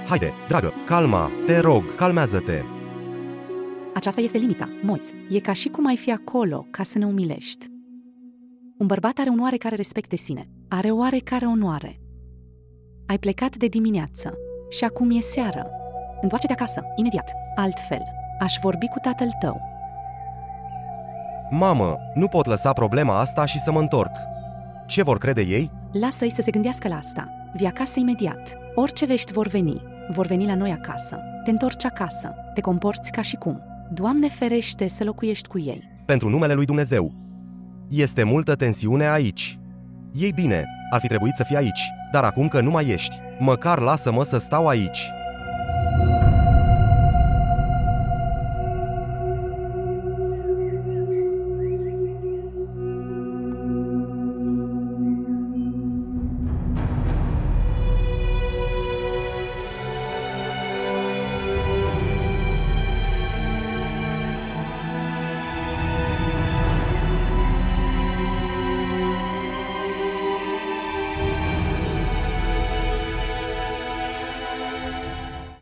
Haide, dragă, calma, te rog, calmează-te. Aceasta este limita, Moise. E ca și cum ai fi acolo ca să ne umilești. Un bărbat are un oarecare respect de sine. Are oarecare onoare. Ai plecat de dimineață și acum e seară. Întoarce-te acasă, imediat. Altfel, aș vorbi cu tatăl tău. Mamă, nu pot lăsa problema asta și să mă întorc. Ce vor crede ei? Lasă-i să se gândească la asta. Vii acasă imediat. Orice vești vor veni la noi acasă. Te întorci acasă, te comporți ca și cum. Doamne ferește să locuiești cu ei. Pentru numele lui Dumnezeu. Este multă tensiune aici. Ei bine, ar fi trebuit să fii aici, dar acum că nu mai ești, măcar lasă-mă să stau aici.